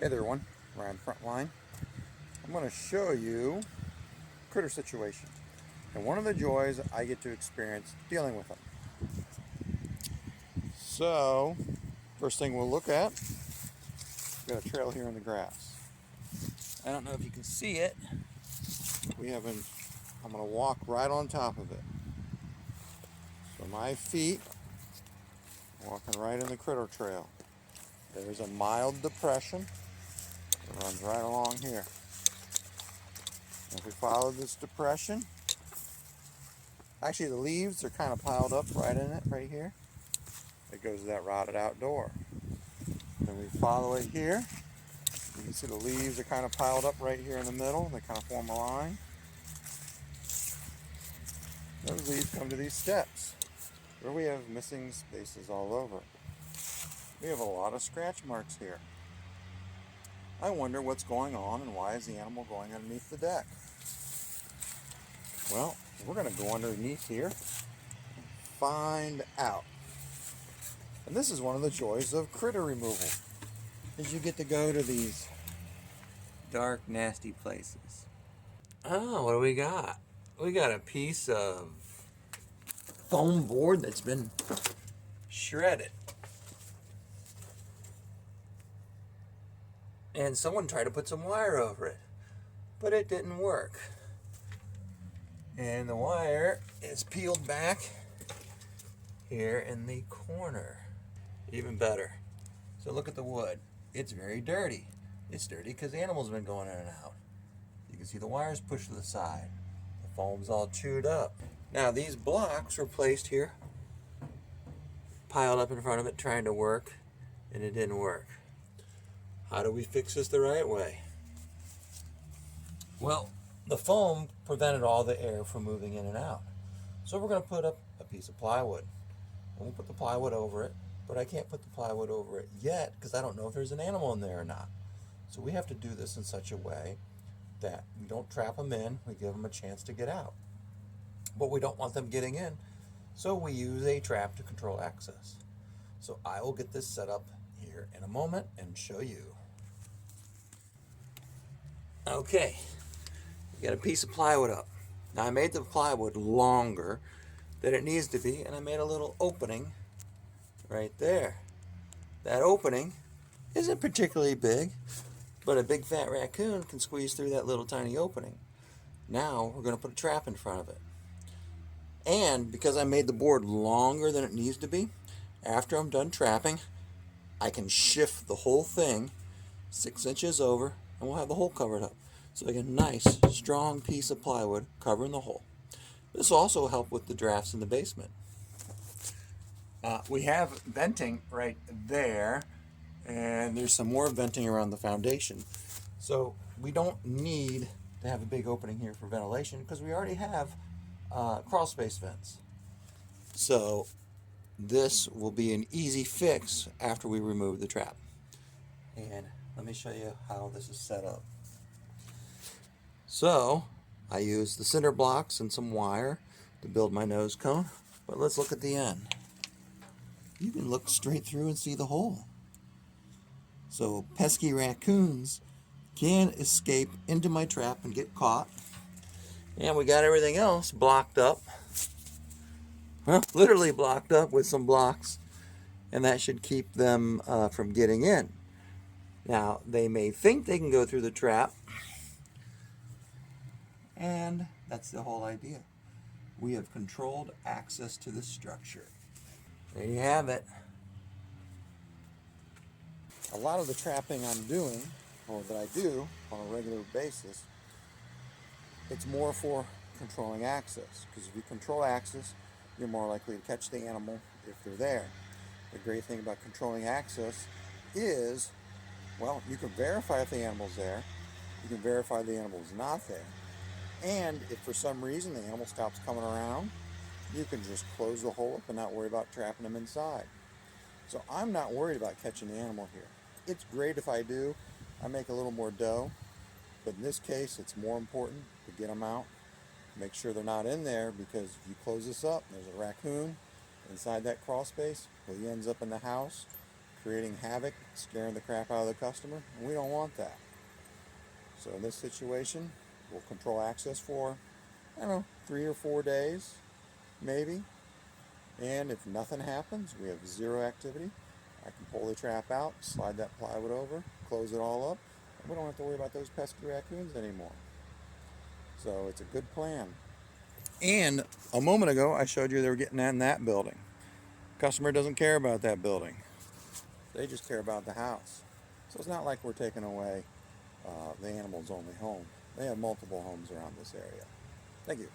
Hey there everyone, Ryan Frontline. I'm going to show you critter situation and one of the joys I get to experience dealing with them. So, first thing we'll look at, we've got a trail here in the grass. I don't know if you can see it. I'm going to walk right on top of it. So my feet walking right in the critter trail. There's a mild depression that runs right along here. And if we follow this depression, actually the leaves are kind of piled up right in it, right here. It goes to that rotted out door. Then we follow it here. You can see the leaves are kind of piled up right here in the middle. They kind of form a line. Those leaves come to these steps where we have missing spaces all over. We have a lot of scratch marks here. I wonder what's going on and why is the animal going underneath the deck? Well, we're going to go underneath here and find out. And this is one of the joys of critter removal, is you get to go to these dark, nasty places. Oh, what do we got? We got a piece of foam board that's been shredded. And someone tried to put some wire over it, but it didn't work. And the wire is peeled back here in the corner. Even better. So look at the wood. It's very dirty. It's dirty because the animals have been going in and out. You can see the wires pushed to the side. The foam's all chewed up. Now these blocks were placed here, piled up in front of it, trying to work, and it didn't work. How do we fix this the right way? Well, the foam prevented all the air from moving in and out. So we're going to put up a piece of plywood. And we'll put the plywood over it, but I can't put the plywood over it yet because I don't know if there's an animal in there or not. So we have to do this in such a way that we don't trap them in, we give them a chance to get out. But we don't want them getting in, so we use a trap to control access. So I will get this set up here in a moment and show you. Okay, we got a piece of plywood up. Now I made the plywood longer than it needs to be, and I made a little opening right there. That opening isn't particularly big, but a big fat raccoon can squeeze through that little tiny opening. Now we're going to put a trap in front of it. And because I made the board longer than it needs to be, after I'm done trapping, I can shift the whole thing 6 inches over, and we'll have the hole covered up. So I get a nice, strong piece of plywood covering the hole. This will also help with the drafts in the basement. We have venting right there, and there's some more venting around the foundation. So we don't need to have a big opening here for ventilation because we already have crawl space vents. So this will be an easy fix after we remove the trap. And let me show you how this is set up. So I use the cinder blocks and some wire to build my nose cone, but let's look at the end. You can look straight through and see the hole. So pesky raccoons can escape into my trap and get caught. And we got everything else blocked up. Well, literally blocked up with some blocks, and that should keep them from getting in. Now, they may think they can go through the trap, and that's the whole idea. We have controlled access to the structure. There you have it. A lot of the trapping I'm doing, or that I do on a regular basis, it's more for controlling access. Because if you control access, you're more likely to catch the animal if they're there. The great thing about controlling access is, well, you can verify if the animal's there, you can verify the animal's not there, and if for some reason the animal stops coming around, you can just close the hole up and not worry about trapping them inside. So I'm not worried about catching the animal here. It's great if I do. I make a little more dough, but in this case it's more important to get them out, make sure they're not in there, because if you close this up, there's a raccoon inside that crawl space. Well, he ends up in the house creating havoc, scaring the crap out of the customer, and we don't want that. So in this situation, we'll control access for, I don't know, 3 or 4 days, maybe. And if nothing happens, we have zero activity, I can pull the trap out, slide that plywood over, close it all up, and we don't have to worry about those pesky raccoons anymore. So it's a good plan. And a moment ago, I showed you they were getting in that building. Customer doesn't care about that building. They just care about the house. So it's not like we're taking away the animal's only home. They have multiple homes around this area. Thank you.